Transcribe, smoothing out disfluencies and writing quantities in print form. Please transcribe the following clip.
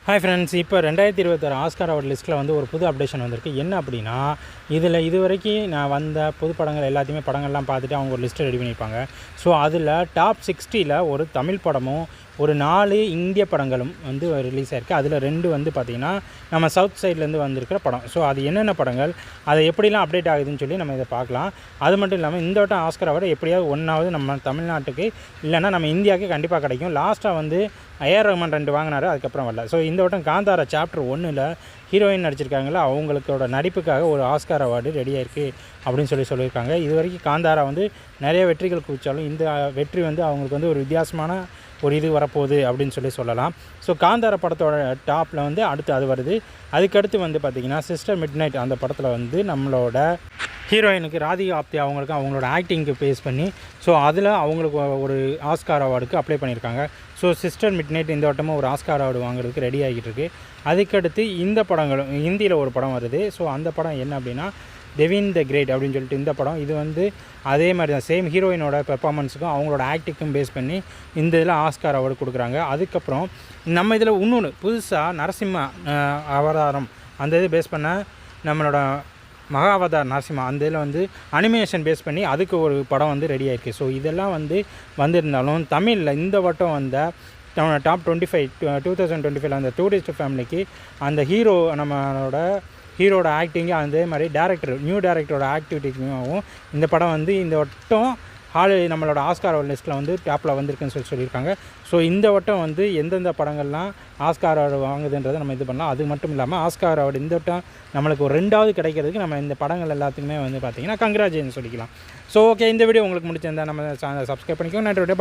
Hi friends, இப்போ 2026 Oscar award லிஸ்ட்டில் வந்து ஒரு புது அப்டேஷன் வந்திருக்கு. என்ன அப்படின்னா, இதில் இதுவரைக்கும் நான் வந்த புது படங்கள் எல்லாத்தையுமே படங்கள்லாம் பார்த்துட்டு அவங்க ஒரு லிஸ்ட்டு ரெடி பண்ணியிருப்பாங்க. ஸோ அதில் டாப் 60ல் ஒரு தமிழ் படமும் ஒரு 4 இந்திய படங்களும் வந்து ரிலீஸ் ஆகிருக்கு. அதில் 2 வந்து பார்த்திங்கன்னா நம்ம சவுத் சைட்லேருந்து வந்திருக்கிற படம். ஸோ அது என்னென்ன படங்கள், அதை எப்படிலாம் அப்டேட் ஆகுதுன்னு சொல்லி நம்ம இதை பார்க்கலாம். அது மட்டும் இல்லாமல் இந்த வட்டம் ஆஸ்கார் அவார்டு எப்படியாவது ஒன்றாவது நம்ம தமிழ்நாட்டுக்கு இல்லைன்னா நம்ம இந்தியாவுக்கு கண்டிப்பாக கிடைக்கும். லாஸ்ட்டாக வந்து ஏஆர் ரஹ்மான் 2 வாங்கினார், அதுக்கப்புறம் வரல. ஸோ இந்த வட்டம் காந்தாரா சாப்டர் 1ல் ஹீரோயின் நடிச்சிருக்காங்களா, அவங்களுக்கோட நடிப்புக்காக ஒரு ஆஸ்கார் அவார்டு ரெடியாக இருக்குது அப்படின்னு சொல்லியிருக்காங்க. இது வரைக்கும் காந்தாரா வந்து நிறைய வெற்றிகள் குவிச்சாலும் இந்த வெற்றி வந்து அவங்களுக்கு வந்து ஒரு வித்தியாசமான ஒரு இது வரப்போகுது அப்படின்னு சொல்லலாம். ஸோ காந்தாரா படத்தோட டாப்பில் வந்து அடுத்து அது வருது. அதுக்கடுத்து வந்து பார்த்திங்கன்னா சிஸ்டர் மிட்நைட் அந்த படத்தில் வந்து நம்மளோட ஹீரோயினுக்கு ராதிகா ஆப்தே அவங்களுக்கு அவங்களோட ஆக்டிங்க்கு பேஸ் பண்ணி ஸோ அதில் அவங்களுக்கு ஒரு ஆஸ்கார் அவார்டுக்கு அப்ளை பண்ணியிருக்காங்க. ஸோ சிஸ்டர் மிட்நைட் இந்த வட்டமும் ஒரு ஆஸ்கார் அவார்டு வாங்குறதுக்கு ரெடி ஆகிட்டு இருக்குது. அதுக்கடுத்து இந்த படங்களும் ஹிந்தியில் ஒரு படம் வருது. ஸோ அந்த படம் என்ன அப்படின்னா டெவின் த கிரேட் அப்படின்னு சொல்லிட்டு இந்த படம். இது வந்து அதே மாதிரி தான் சேம் ஹீரோயினோட பெர்ஃபார்மன்ஸுக்கும் அவங்களோட ஆக்டிங்க்கும் பேஸ் பண்ணி இந்த இதில் ஆஸ்கார் அவார்டு கொடுக்குறாங்க. அதுக்கப்புறம் நம்ம இதில் இன்னொன்று புதுசாக நரசிம்ம அவதாரம் அந்த இது பேஸ் பண்ண நம்மளோட மகாவதார் நரசிம்மா அந்த இதில் வந்து அனிமேஷன் பேஸ் பண்ணி அதுக்கு ஒரு படம் வந்து ரெடி ஆகிருக்கு. ஸோ இதெல்லாம் வந்து வந்திருந்தாலும் தமிழில் இந்த வட்டம் வந்த டாப் 25 2025 அந்த டூரிஸ்ட் ஃபேமிலிக்கு அந்த ஹீரோட ஆக்டிங்கு அதே மாதிரி நியூ டேரக்டரோட ஆக்டிவிட்டிக்கும் இந்த படம் வந்து இந்த வட்டம் நம்மளோட ஆஸ்கார் அவார்டு லிஸ்ட்டில் வந்து டாப்பில் வந்திருக்குன்னு சொல்லியிருக்காங்க. ஸோ இந்த வட்டம் வந்து எந்தெந்த படங்கள்லாம் ஆஸ்கார் அவார்டு வாங்குதுன்றதை நம்ம இது பண்ணலாம். அது மட்டும் இல்லாமல் ஆஸ்கார் அவார்டு இந்த வட்டம் நம்மளுக்கு ஒரு 2வது கிடைக்கிறதுக்கு நம்ம இந்த படங்கள் எல்லாத்துக்குமே வந்து பார்த்திங்கன்னா கங்க்ராச்சுலேஷன் சொல்லிக்கலாம். ஸோ ஓகே, இந்த வீடியோ உங்களுக்கு முடிச்சிருந்தால் நம்ம சேனலை சப்ஸ்கிரைப் பண்ணிக்கோங்க. நன்றி.